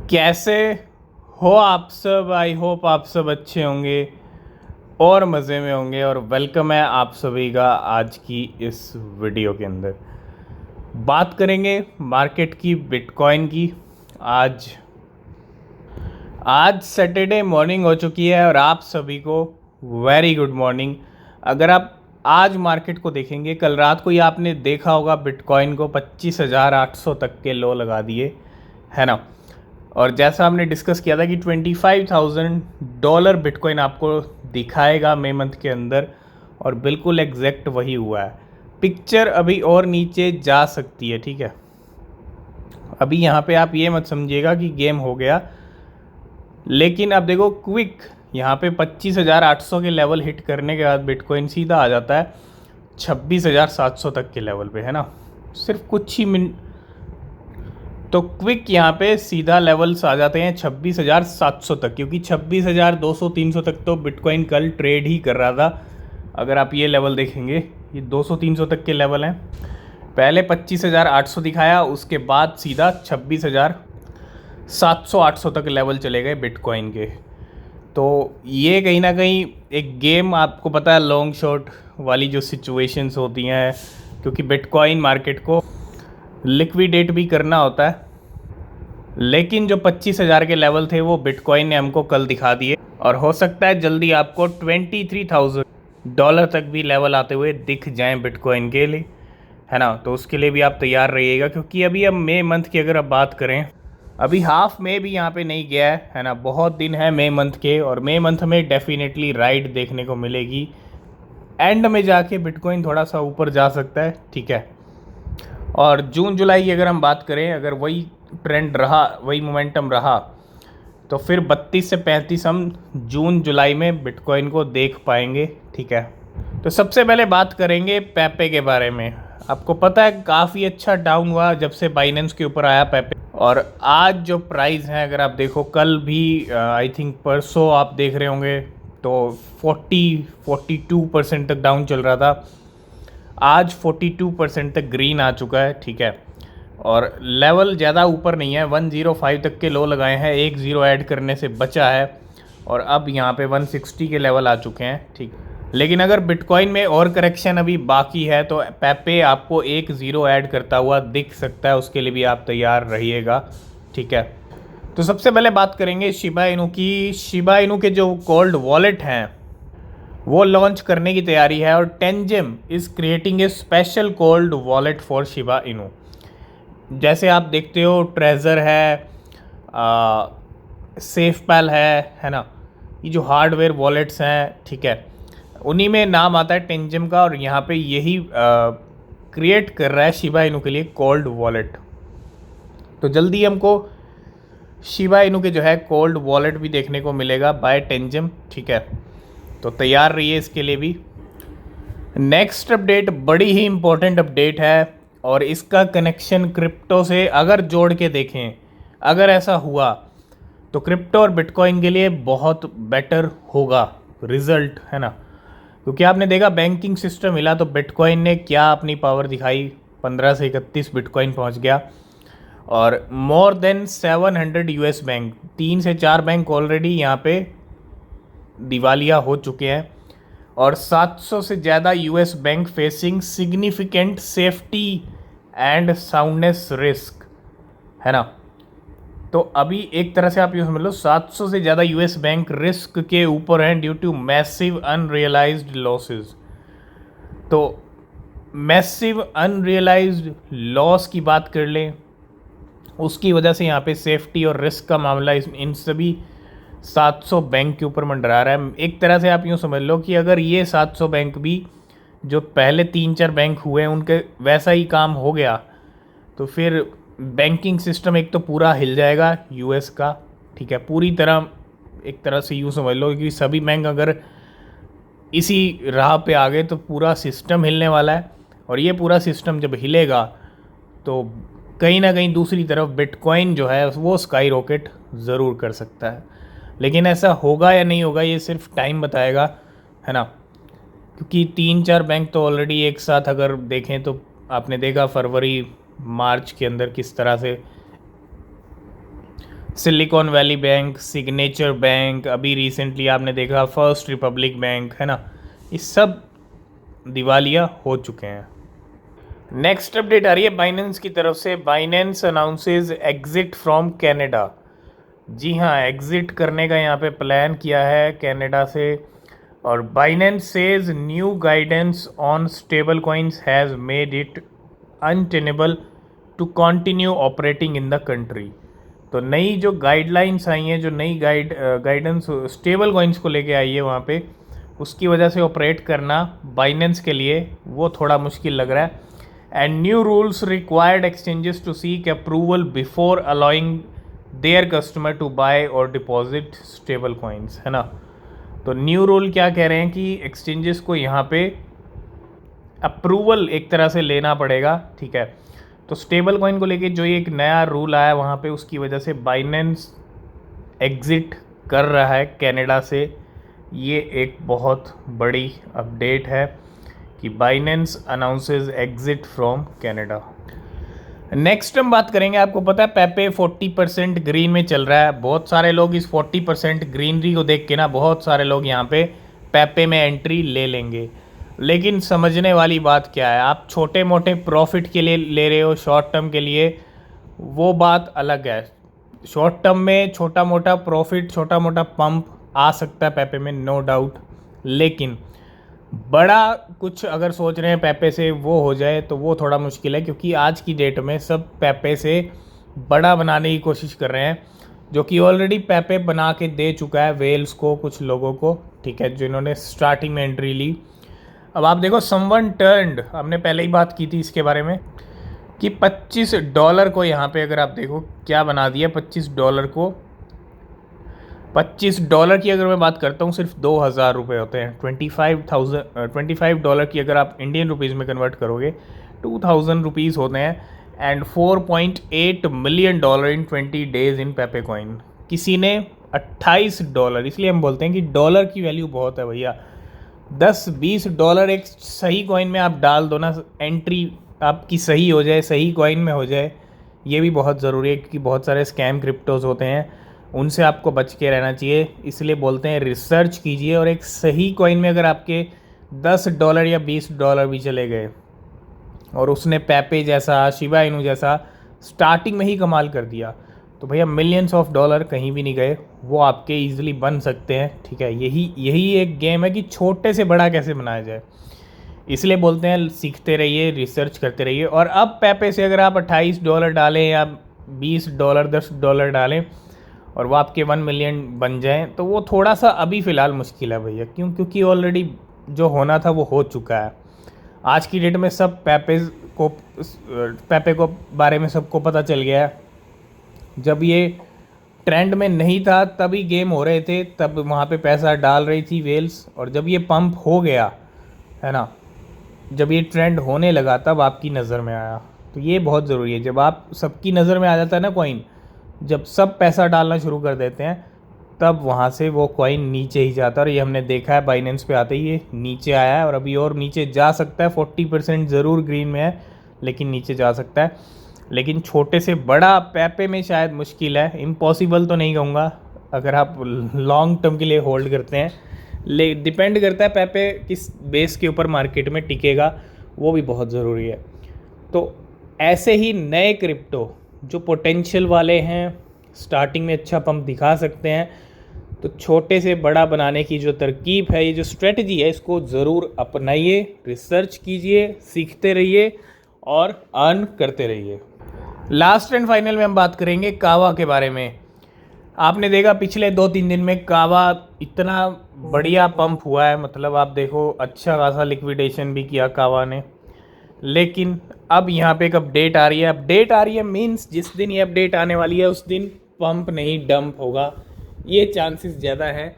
कैसे हो आप सब। आई होप आप सब अच्छे होंगे और मज़े में होंगे और वेलकम है आप सभी का आज की इस वीडियो के अंदर। बात करेंगे मार्केट की, बिटकॉइन की। आज आज सैटरडे मॉर्निंग हो चुकी है और आप सभी को वेरी गुड मॉर्निंग। अगर आप आज मार्केट को देखेंगे, कल रात को ही आपने देखा होगा बिटकॉइन को 25,800 तक के लो लगा दिए, है ना। और जैसा हमने डिस्कस किया था कि $25,000 बिटकॉइन आपको दिखाएगा मई मंथ के अंदर, और बिल्कुल एग्जैक्ट वही हुआ है। पिक्चर अभी और नीचे जा सकती है, ठीक है। अभी यहाँ पे आप ये मत समझिएगा कि गेम हो गया, लेकिन अब देखो क्विक यहाँ पे 25,800 के लेवल हिट करने के बाद बिटकॉइन सीधा आ जाता है 26,700 तक के लेवल पे, है ना। सिर्फ कुछ ही मिनट तो क्विक यहाँ पे सीधा लेवल्स आ जाते हैं 26,700 तक, क्योंकि 26,200 300 तक तो बिटकॉइन कल ट्रेड ही कर रहा था। अगर आप ये लेवल देखेंगे, ये 200-300 तक के लेवल हैं। पहले 25,800 दिखाया, उसके बाद सीधा 26,700-800 तक लेवल चले गए बिटकॉइन के। तो ये कहीं ना कहीं एक गेम, आपको पता है, लॉन्ग शॉट वाली जो सिचुएशंस होती हैं, क्योंकि बिटकॉइन मार्केट को लिक्विडेट भी करना होता है। लेकिन जो 25,000 के लेवल थे वो बिटकॉइन ने हमको कल दिखा दिए, और हो सकता है जल्दी आपको $23,000 तक भी लेवल आते हुए दिख जाएं बिटकॉइन के लिए, है ना। तो उसके लिए भी आप तैयार रहिएगा, क्योंकि अभी अब मई मंथ की अगर आप बात करें, अभी हाफ में भी यहाँ पे नहीं गया है ना। बहुत दिन है मई मंथ के, और मई मंथ में डेफिनेटली राइड देखने को मिलेगी। एंड में जाके बिटकॉइन थोड़ा सा ऊपर जा सकता है, ठीक है। और जून जुलाई की अगर हम बात करें, अगर वही ट्रेंड रहा, वही मोमेंटम रहा, तो फिर 32 से 35 हम जून जुलाई में बिटकॉइन को देख पाएंगे, ठीक है। तो सबसे पहले बात करेंगे पेपे के बारे में। आपको पता है काफ़ी अच्छा डाउन हुआ जब से बाइनेंस के ऊपर आया पेपे, और आज जो प्राइस है अगर आप देखो, कल भी आई थिंक परसों आप देख रहे होंगे तो 42% तक डाउन चल रहा था। आज 42% तक ग्रीन आ चुका है, ठीक है। और लेवल ज़्यादा ऊपर नहीं है, 105 तक के लो लगाए हैं, एक ज़ीरो ऐड करने से बचा है, और अब यहाँ पे 160 के लेवल आ चुके हैं, ठीक। लेकिन अगर बिटकॉइन में और करेक्शन अभी बाकी है तो पेपे आपको एक ज़ीरो ऐड करता हुआ दिख सकता है, उसके लिए भी आप तैयार रहिएगा, ठीक है। तो सबसे पहले बात करेंगे शिबा इनू की। शिबा इनू के जो कोल्ड वॉलेट हैं वो लॉन्च करने की तैयारी है, और Tangem is creating a special cold wallet for Shiba Inu. जैसे आप देखते हो ट्रेजर है, सेफपैल है ना, ये जो हार्डवेयर वॉलेट्स हैं, ठीक है, उन्हीं में नाम आता है टेंजेम का, और यहाँ पे यही क्रिएट कर रहा है शिबा इनू के लिए कोल्ड वॉलेट। तो जल्दी हमको शिबा इनू के जो है कोल्ड वॉलेट भी देखने को मिलेगा बाय टेंजेम, ठीक है। तो तैयार रहिए इसके लिए भी। नेक्स्ट अपडेट बड़ी ही इम्पोर्टेंट अपडेट है, और इसका कनेक्शन क्रिप्टो से अगर जोड़ के देखें, अगर ऐसा हुआ तो क्रिप्टो और बिटकॉइन के लिए बहुत बेटर होगा रिजल्ट, है ना। क्योंकि आपने देखा बैंकिंग सिस्टम हिला तो बिटकॉइन ने क्या अपनी पावर दिखाई, 15 से 31 बिटकॉइन पहुंच गया, और मोर देन 700 यूएस बैंक, 3 से 4 बैंक ऑलरेडी यहाँ पे दिवालिया हो चुके हैं, और 700 से ज़्यादा US bank facing significant safety and soundness risk, है ना। तो अभी एक तरह से आप ये समझ लो 700 से ज़्यादा यूएस बैंक रिस्क के ऊपर हैं due to massive unrealised losses. तो मैसिव अनरियलाइज्ड लॉस की बात कर लें, उसकी वजह से यहाँ पे सेफ्टी और रिस्क का मामला इन सभी 700 बैंक के ऊपर मंडरा रहा है। एक तरह से आप यूँ समझ लो कि अगर ये 700 बैंक भी जो पहले 3-4 बैंक हुए उनके वैसा ही काम हो गया, तो फिर बैंकिंग सिस्टम एक तो पूरा हिल जाएगा यूएस का, ठीक है, पूरी तरह। एक तरह से यूँ समझ लो कि सभी बैंक अगर इसी राह पे आ गए तो पूरा सिस्टम हिलने वाला है, और ये पूरा सिस्टम जब हिलेगा तो कहीं ना कहीं दूसरी तरफ बिटकॉइन जो है वो स्काई रॉकेट ज़रूर कर सकता है। लेकिन ऐसा होगा या नहीं होगा ये सिर्फ टाइम बताएगा, है ना। क्योंकि 3-4 बैंक तो ऑलरेडी एक साथ अगर देखें तो आपने देखा फरवरी मार्च के अंदर किस तरह से silicon valley bank, signature bank, अभी रिसेंटली आपने देखा फर्स्ट रिपब्लिक बैंक, है ना, ये सब दिवालिया हो चुके हैं। नेक्स्ट अपडेट आ रही है बाइनेंस की तरफ से। Binance announces exit from Canada. जी हाँ, एग्जिट करने का यहाँ पे प्लान किया है कनाडा से। और Binance says new guidance on stable coins has made it untenable to continue operating in the country. तो नई जो गाइडलाइंस आई हैं, जो नई गाइडेंस स्टेबल कॉइन्स को लेके आई है वहाँ पे, उसकी वजह से ऑपरेट करना बाइनेंस के लिए वो थोड़ा मुश्किल लग रहा है। And new rules required exchanges to seek approval before allowing their customer to buy और डिपॉजिट स्टेबल कॉइन्स, है ना। तो न्यू रूल क्या कह रहे हैं कि एक्सचेंजेस को यहाँ पे अप्रूवल एक तरह से लेना पड़ेगा, ठीक है। तो स्टेबल कॉइन को लेके जो ये एक नया रूल आया वहाँ पे, उसकी वजह से बाइनेंस एग्ज़िट कर रहा है कनाडा से। ये एक बहुत बड़ी अपडेट है कि Binance announces exit from Canada. Next हम बात करेंगे, आपको पता है पेपे 40% ग्रीन में चल रहा है। बहुत सारे लोग इस 40% ग्रीनरी को देख के ना, बहुत सारे लोग यहाँ पे पेपे में एंट्री ले लेंगे। लेकिन समझने वाली बात क्या है, आप छोटे मोटे प्रॉफिट के लिए ले रहे हो, शॉर्ट टर्म के लिए, वो बात अलग है। शॉर्ट टर्म में छोटा मोटा प्रॉफिट, छोटा मोटा पंप आ सकता है पेपे में, नो डाउट। लेकिन बड़ा कुछ अगर सोच रहे हैं पेपे से वो हो जाए तो वो थोड़ा मुश्किल है, क्योंकि आज की डेट में सब पेपे से बड़ा बनाने की कोशिश कर रहे हैं, जो कि ऑलरेडी पेपे बना के दे चुका है वेल्स को, कुछ लोगों को, ठीक है, जिन्होंने स्टार्टिंग में एंट्री ली। अब आप देखो, समवन टर्न्ड, हमने पहले ही बात की थी इसके बारे में कि $25 को यहाँ पे अगर आप देखो क्या बना दिया, $25 को, $25 की अगर मैं बात करता हूँ सिर्फ 2,000 रुपये होते हैं। $25 की अगर आप इंडियन रुपीज़ में कन्वर्ट करोगे 2,000 रुपीज़ होते हैं। And $4.8 million in 20 days in पेपे coin. किसी ने $28, इसलिए हम बोलते हैं कि डॉलर की वैल्यू बहुत है भैया। $10-20 एक सही कॉइन में आप डाल दो ना, एंट्री आपकी सही हो जाए, सही कॉइन में हो जाए, ये भी बहुत ज़रूरी है, क्योंकि बहुत सारे स्कैम क्रिप्टोज़ होते हैं, उनसे आपको बच के रहना चाहिए। इसलिए बोलते हैं रिसर्च कीजिए, और एक सही कॉइन में अगर आपके $10 या $20 भी चले गए, और उसने पेपे जैसा, शिबा इनू जैसा स्टार्टिंग में ही कमाल कर दिया, तो भैया मिलियंस ऑफ डॉलर कहीं भी नहीं गए, वो आपके ईजिली बन सकते हैं, ठीक है। यही एक गेम है कि छोटे से बड़ा कैसे बनाया जाए। इसलिए बोलते हैं सीखते रहिए, रिसर्च करते रहिए। और अब पेपे से अगर आप $28 डालें या $20, $10 डालें, और वो आपके 1 मिलियन बन जाएं, तो वो थोड़ा सा अभी फ़िलहाल मुश्किल है भैया। क्यों? क्योंकि ऑलरेडी जो होना था वो हो चुका है। आज की डेट में सब पेपे को बारे में सबको पता चल गया है। जब ये ट्रेंड में नहीं था तभी गेम हो रहे थे, तब वहाँ पे पैसा डाल रही थी वेल्स, और जब ये पंप हो गया, है ना, जब ये ट्रेंड होने लगा, तब आपकी नज़र में आया। तो ये बहुत ज़रूरी है, जब आप सबकी नज़र में आ जाता है ना कॉइन, जब सब पैसा डालना शुरू कर देते हैं, तब वहाँ से वो कॉइन नीचे ही जाता है। और ये हमने देखा है, बाइनेंस पे आते ही ये नीचे आया है, और अभी और नीचे जा सकता है। 40% ज़रूर ग्रीन में है, लेकिन नीचे जा सकता है। लेकिन छोटे से बड़ा पेपे में शायद मुश्किल है, इम्पॉसिबल तो नहीं कहूँगा अगर आप लॉन्ग टर्म के लिए होल्ड करते हैं। डिपेंड करता है पेपे किस बेस के ऊपर मार्केट में टिकेगा, वो भी बहुत ज़रूरी है। तो ऐसे ही नए क्रिप्टो जो पोटेंशियल वाले हैं, स्टार्टिंग में अच्छा पंप दिखा सकते हैं, तो छोटे से बड़ा बनाने की जो तरकीब है, ये जो स्ट्रेटजी है, इसको ज़रूर अपनाइए, रिसर्च कीजिए, सीखते रहिए और अर्न करते रहिए। लास्ट एंड फाइनल में हम बात करेंगे कावा के बारे में। आपने देखा पिछले 2-3 दिन में कावा इतना बढ़िया पंप हुआ है, मतलब आप देखो अच्छा खासा लिक्विडेशन भी किया कावा ने। लेकिन अब यहाँ पे एक अपडेट आ रही है मीन्स जिस दिन ये अपडेट आने वाली है उस दिन पंप नहीं डंप होगा, ये चांसेस ज़्यादा है,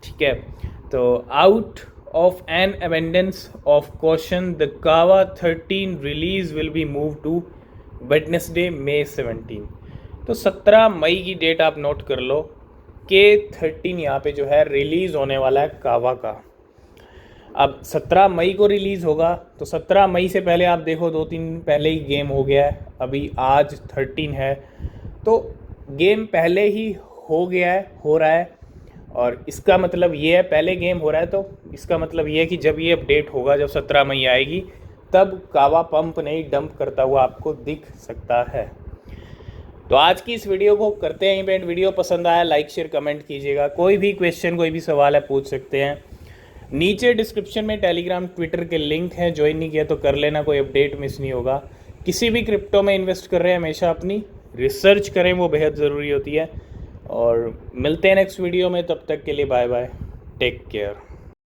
ठीक है। तो out of an abundance of caution the Kava 13 release will be move to Wednesday May 17। तो 17 मई की डेट आप नोट कर लो कि 13 यहाँ पे जो है रिलीज़ होने वाला है कावा का। अब 17 मई को रिलीज़ होगा, तो 17 मई से पहले आप देखो 2-3 दिन पहले ही गेम हो गया है, अभी आज 13 है, तो गेम पहले ही हो गया है, हो रहा है, और इसका मतलब ये है, पहले गेम हो रहा है तो इसका मतलब ये है कि जब ये अपडेट होगा, जब 17 मई आएगी, तब कावा पंप नहीं डंप करता हुआ आपको दिख सकता है। तो आज की इस वीडियो को करते हैं इवेंट। वीडियो पसंद आया लाइक शेयर कमेंट कीजिएगा। कोई भी क्वेश्चन कोई भी सवाल है पूछ सकते हैं। नीचे डिस्क्रिप्शन में टेलीग्राम ट्विटर के लिंक हैं, ज्वाइन नहीं किया तो कर लेना, कोई अपडेट मिस नहीं होगा। किसी भी क्रिप्टो में इन्वेस्ट कर रहे हैं हमेशा अपनी रिसर्च करें, वो बेहद ज़रूरी होती है। और मिलते हैं नेक्स्ट वीडियो में, तब तक के लिए बाय बाय, टेक केयर।